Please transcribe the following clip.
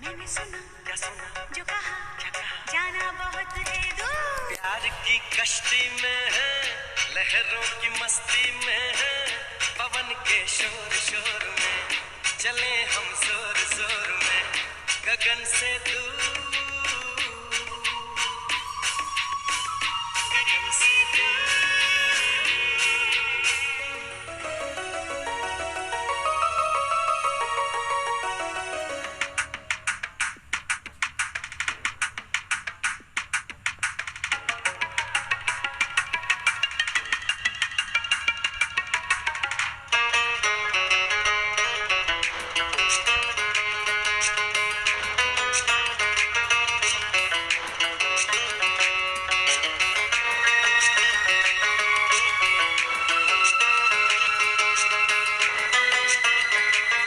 मैंने सुना क्या सुना? जो कहा क्या कहा? जाना बहुत है दूर। प्यार की कश्ती में है, लहरों की मस्ती में है, पवन के शोर शोर में चले हम जोर जोर में, गगन से दूर